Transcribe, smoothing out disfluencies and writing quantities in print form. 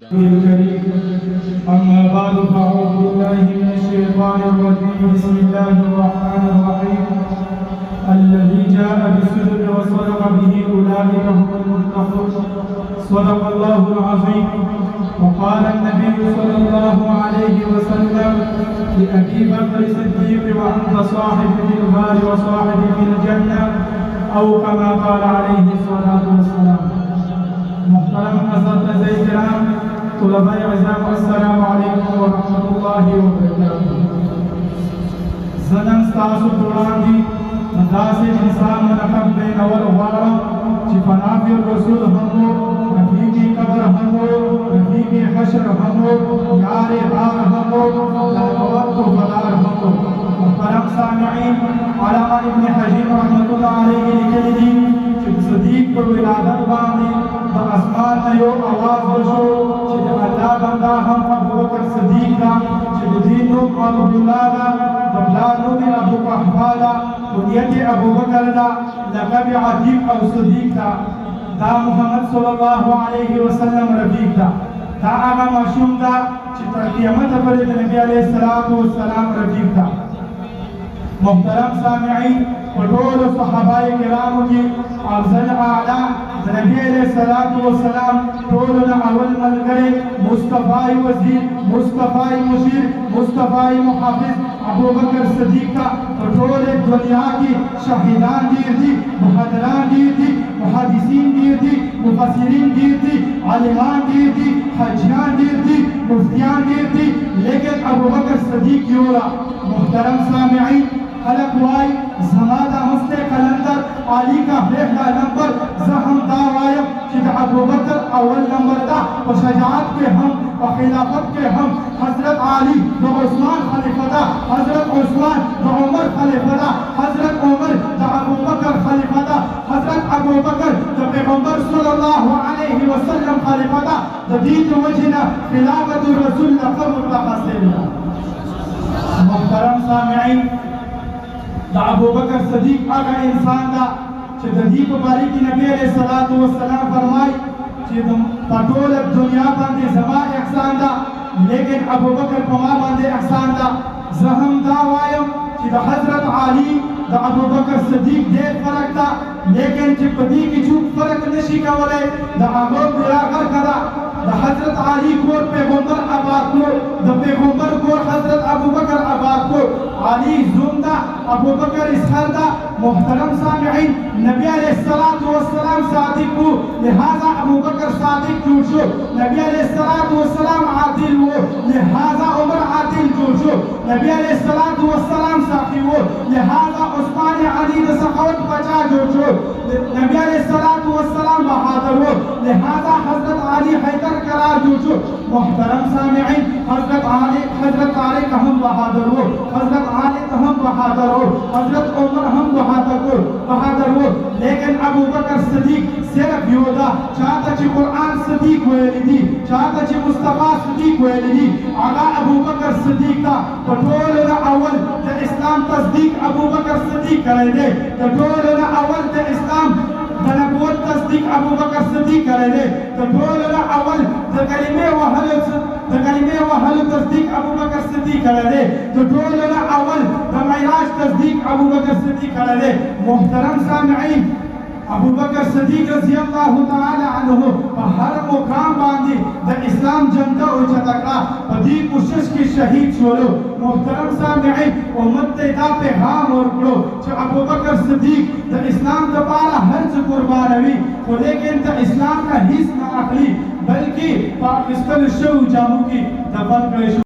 الكريم. أما بعد فأعوذ بالله من الشيطان الرجيم. بسم الله الرحمن الرحيم. الذي جاء بالصدق وصدق به أولئك هم المتقون. صدق الله العظيم. وقال النبي صلى الله عليه وسلم لأبي بكر الصديق: وأنت صاحبي في الغار وصاحبي في الجنة، أو كما قال عليه الصلاة والسلام. محترم اساتذه کرام، طلباء اعزام، السلام علیکم ورحمۃ اللہ وبرکاتہ. زنن ستاسو وړاندې داسې انسان منقب بینول غواړم چې فنافي الرسول هم و، رفیق قبر هم و، رفیق حشر هم و، یار غار هم و، لاجواب وفادار هم و. محترم سامعین، علامہ ابن حجر رحمۃ اللہ علیہ لیکلي دي چې صدیق په ولادت باندې اسمان نے یو آواز وشو چې د الله بندا هم ابوبکر صدیق دا، چې د دین نوم عبدالله دا، د پلار نوم ابو قحفه دا، کنیت ابوبکر دا، لقب عتیق او صدیق دا. دا محمد صلی الله علیه وسلم رفیق دا. دا هغه ماشوم دا چې تر قیامته پورې د نبی علیه الصلاة والسلام رفیق دا. محترم سامعین، په ټولو صحابه کرامو کې افضل اعلی د نبی علیہ الصلوۃ والسلام ټولو نه اول ملګری، مصطفی وزیر، مصطفی مشیر، مصطفی محافظ ابوبکر صدیق کا په ټوله دنیا کې شهیدان ډیر دي، مهاجران ډیر دي، محدثین ډیر دي، مفسرین ډیر دي، عالمان ډیر دي، حاجیان ډیر دي، مفتیان ډیر دي، لیکن ابوبکر صدیق یو را. محترم سامعین، خلق وای زما دا مست قلندر علی کا پہلا نمبر، زہم دا وایم چې د ابوبکر اول نمبر دا. په شجاعت کې هم، په خلافت کې هم حضرت علی د عثمان خلیفہ دا، حضرت عثمان د عمر خلیفہ دا، حضرت عمر د ابوبکر خلیفہ دا، حضرت ابوبکر د پیغمبر صلی الله علیه وسلم خلیفہ دا. د دې د وجې نه خلافت الرسول لقب حاصل ده. محترم سامعین، دا ابوبکر صدیق هغه انسان دا چې د دې په باره کې نبی علیہ الصلوۃ والسلام فرمایي چې په ټوله دنیا باندې زما احسان دا، لیکن ابوبکر په ما باندې احسان دا. زه هم دا وایم چې د حضرت علی د ابوبکر صدیق ډېر فرق دا، لیکن چې په دې کې څوک فرق نشي کولی د هغه بیا غرقه ده. د حضرت علی کور پیغمبر آباد کړو، د پیغمبر کور حضرت ابوبکر آباد کړو. علی زوم دا، ابوبکر اسحر دا. محترم سامعین، نبی علیہ الصلوۃ والسلام صادق ہو، لہذا ابوبکر صادق جوړ شو. نبی علیہ الصلوۃ والسلام عادل ہو، لہذا عمر عادل جوړ شو. نبی علیہ الصلوۃ والسلام سخی ہو، لہذا عثمان علی د سخاوت بچا جوړ شو. نبی علیہ الصلوۃ والسلام بہادر ہو، لہذا حضرت علی حیدر قرار جوړ شو. محترم سامعین، حضرت طارق هم بہادر ہو، حضرت علی هم بہادر ہو، حضرت عمر هم بہادر ہو، لیکن ابوبکر صدیق صرف یو دا. چاہتا چې قرآن صدیق ویلی دی، چاہتا چې مصطفی صدیق ویلی دی، هغه ابوبکر صدیق دا. په ټولو نه اول د اسلام تصدیق ابوبکر صدیق کړی دی. د ټولو نه اول د اسلام د نبوت تصدیق ابوبکر صدیق کړی دی. د ټولو نه اول د کلمې وهلو تصدیق ابوبکر صدیق کړی دی. د ټولو نه اول د معراج تصدیق ابوبکر صدیق کړی دی. محترم سامعین، ابوبکر صدیق رضی اللہ تعالی عنہ په هر مقام باندې د اسلام جنډه اوچته کړه، په دې کوشش کې شهید شولو. محترم سامعین، امت ته دا پیغام ورکړو چې ابوبکر صدیق د اسلام لپاره هر څه قربانوي، خو لیکن د اسلام نه هیڅ نه اخلي، بلکې په اخیستلو شویو جامو کې دفن کړی شو.